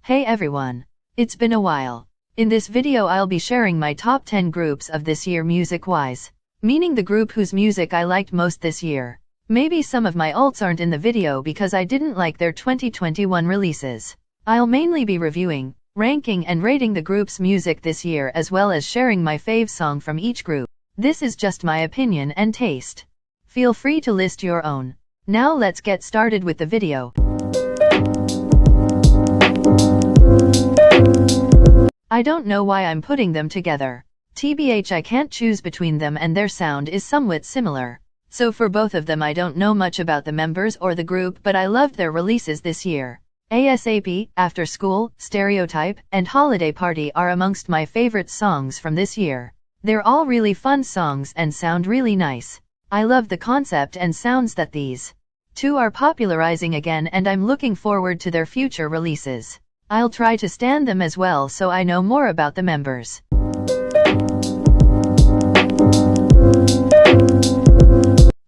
Hey everyone! It's been a while. In this video I'll be sharing my top 10 groups of this year music-wise, meaning the group whose music I liked most this year. Maybe some of my alts aren't in the video because I didn't like their 2021 releases. I'll mainly be reviewing, ranking and rating the group's music this year as well as sharing my fave song from each group. This is just my opinion and taste. Feel free to list your own. Now let's get started with the video. I don't know why I'm putting them together. TBH, I can't choose between them and their sound is somewhat similar. So for both of them I don't know much about the members or the group, but I loved their releases this year. ASAP, After School, Stereotype, and Holiday Party are amongst my favorite songs from this year. They're all really fun songs and sound really nice. I love the concept and sounds that these two are popularizing again, and I'm looking forward to their future releases. I'll try to stand them as well so I know more about the members.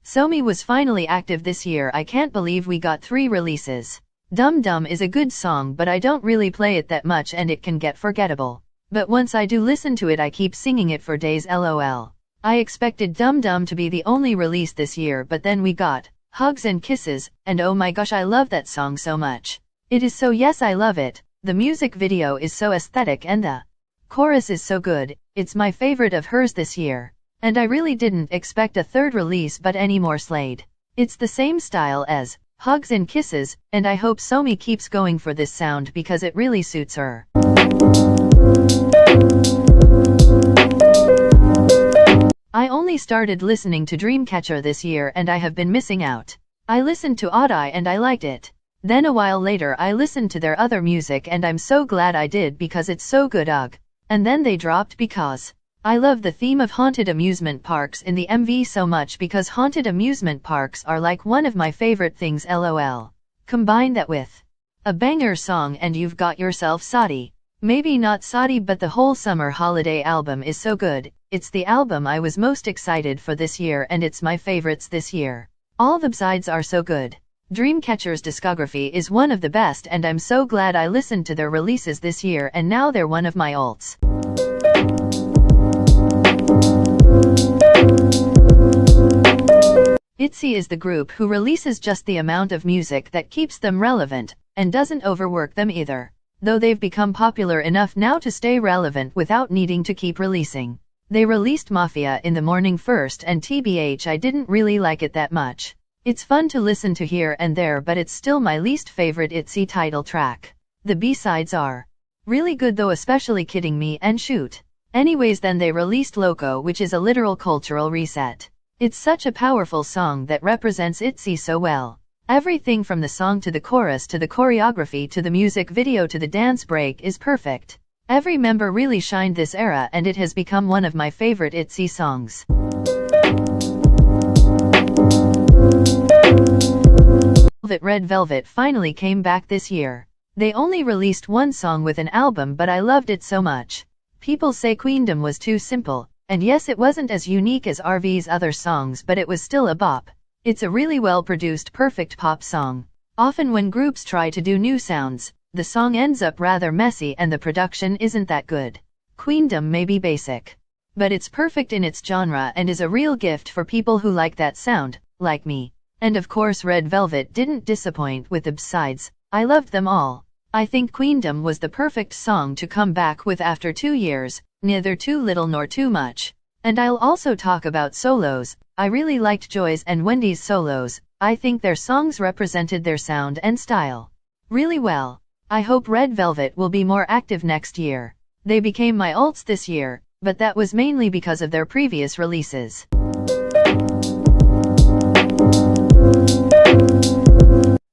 Somi was finally active this year. I can't believe we got 3 releases. Dum Dum is a good song, but I don't really play it that much and it can get forgettable. But once I do listen to it I keep singing it for days, lol. I expected Dum Dum to be the only release this year, but then we got Hugs and Kisses, and oh my gosh, I love that song so much. It is so, yes, I love it. The music video is so aesthetic and the chorus is so good. It's my favorite of hers this year. And I really didn't expect a 3rd release but any more Slade. It's the same style as Hugs and Kisses, and I hope Somi keeps going for this sound because it really suits her. I only started listening to Dreamcatcher this year and I have been missing out. I listened to Odd Eye and I liked it. Then a while later I listened to their other music and I'm so glad I did because it's so good, ugh. And then they dropped because I love the theme of haunted amusement parks in the MV so much, because haunted amusement parks are like one of my favorite things, lol. Combine that with a banger song and you've got yourself Saudi. Maybe not Saudi, but the whole summer holiday album is so good. It's the album I was most excited for this year and it's my favorites this year. All the sides are so good. Dreamcatcher's discography is one of the best and I'm so glad I listened to their releases this year and now they're one of my alts. ITZY is the group who releases just the amount of music that keeps them relevant, and doesn't overwork them either. Though they've become popular enough now to stay relevant without needing to keep releasing. They released Mafia in the Morning first, and TBH I didn't really like it that much. It's fun to listen to here and there, but it's still my least favorite ITZY title track. The B-sides are really good though, especially Kidding Me and Shoot. Anyways, then they released Loco, which is a literal cultural reset. It's such a powerful song that represents ITZY so well. Everything from the song to the chorus to the choreography to the music video to the dance break is perfect. Every member really shined this era and it has become one of my favorite ITZY songs. Red Velvet finally came back this year. They only released 1 song with an album, but I loved it so much. People say Queendom was too simple, and yes, it wasn't as unique as RV's other songs, but it was still a bop. It's a really well produced, perfect pop song. Often when groups try to do new sounds, the song ends up rather messy and the production isn't that good. Queendom may be basic, but it's perfect in its genre and is a real gift for people who like that sound, like me. And of course Red Velvet didn't disappoint with the b-sides. I loved them all. I think Queendom was the perfect song to come back with after 2 years, neither too little nor too much. And I'll also talk about solos. I really liked Joy's and Wendy's solos. I think their songs represented their sound and style really well. I hope Red Velvet will be more active next year. They became my alts this year, but that was mainly because of their previous releases.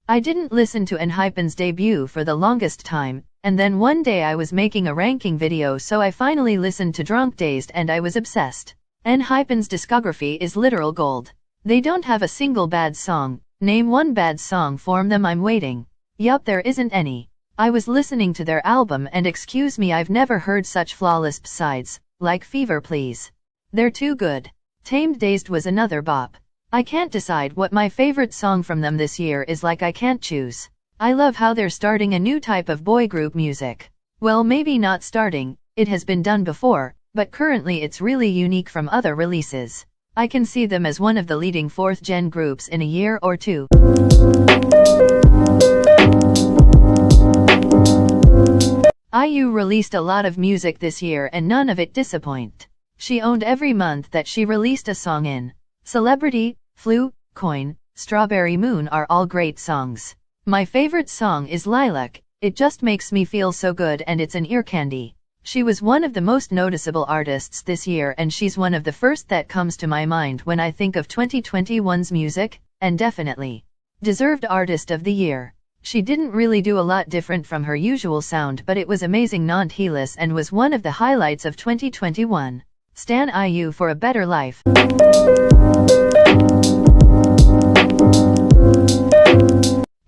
I didn't listen to ENHYPEN's debut for the longest time, and then one day I was making a ranking video, so I finally listened to Drunk Dazed and I was obsessed. ENHYPEN's discography is literal gold. They don't have a single bad song. Name one bad song from them, I'm waiting. Yup, there isn't any. I was listening to their album and excuse me, I've never heard such flawless b-sides, like Fever Please. They're too good. Tamed Dazed was another bop. I can't decide what my favorite song from them this year is, like I can't choose. I love how they're starting a new type of boy group music. Well, maybe not starting, it has been done before, but currently it's really unique from other releases. I can see them as one of the leading 4th gen groups in a year or two. IU released a lot of music this year and none of it disappoint. She owned every month that she released a song in. Celebrity, Flu, Coin, Strawberry Moon are all great songs. My favorite song is Lilac, it just makes me feel so good and it's an ear candy. She was one of the most noticeable artists this year and she's one of the first that comes to my mind when I think of 2021's music, and definitely deserved Artist of the Year. She didn't really do a lot different from her usual sound, but it was amazing nonetheless and was one of the highlights of 2021. Stan IU for a better life.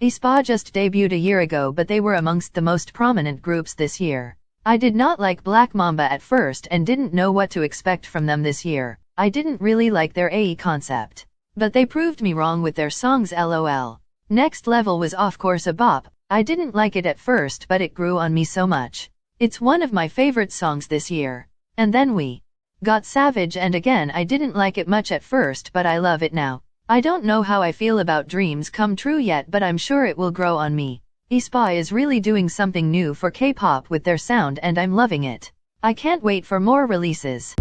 aespa just debuted a year ago, but they were amongst the most prominent groups this year. I did not like Black Mamba at first and didn't know what to expect from them this year. I didn't really like their AE concept. But they proved me wrong with their songs LOL. Next Level was of course a bop. I didn't like it at first but it grew on me so much. It's one of my favorite songs this year. And then we got Savage and again I didn't like it much at first but I love it now. I don't know how I feel about Dreams Come True yet but I'm sure it will grow on me. aespa is really doing something new for K-pop with their sound and I'm loving it. I can't wait for more releases.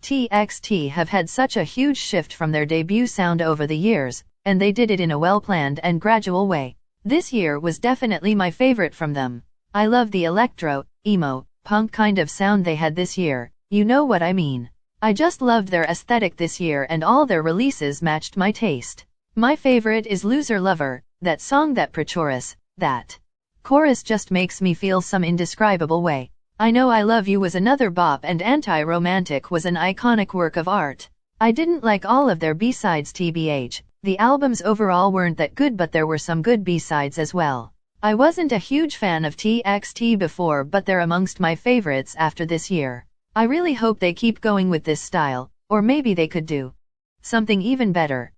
TXT have had such a huge shift from their debut sound over the years, and they did it in a well-planned and gradual way. This year was definitely my favorite from them. I love the electro, emo, punk kind of sound they had this year, you know what I mean. I just loved their aesthetic this year and all their releases matched my taste. My favorite is Loser Lover, that song, that pre-chorus, that chorus just makes me feel some indescribable way. I Know I Love You was another bop and Anti-Romantic was an iconic work of art. I didn't like all of their B-sides tbh, the albums overall weren't that good but there were some good B-sides as well. I wasn't a huge fan of TXT before but they're amongst my favorites after this year. I really hope they keep going with this style, or maybe they could do something even better.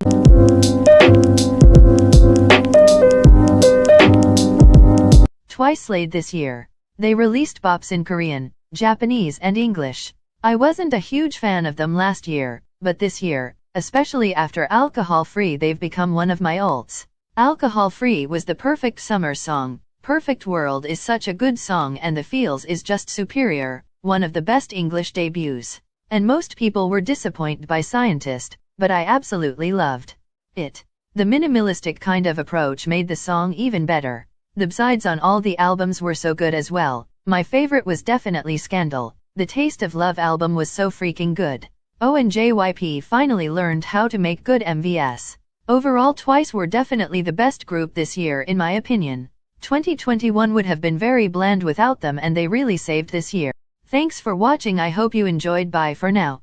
Twice Slade this year. They released bops in Korean, Japanese and English. I wasn't a huge fan of them last year, but this year, especially after Alcohol Free, they've become one of my ults. Alcohol Free was the perfect summer song. Perfect World is such a good song and The Feels is just superior, one of the best English debuts. And most people were disappointed by Scientist, but I absolutely loved it. The minimalistic kind of approach made the song even better. The b-sides on all the albums were so good as well. My favorite was definitely Scandal. The Taste of Love album was so freaking good. Oh, and JYP finally learned how to make good MVS. Overall, Twice were definitely the best group this year in my opinion. 2021 would have been very bland without them and they really saved this year. Thanks for watching, I hope you enjoyed. Bye for now.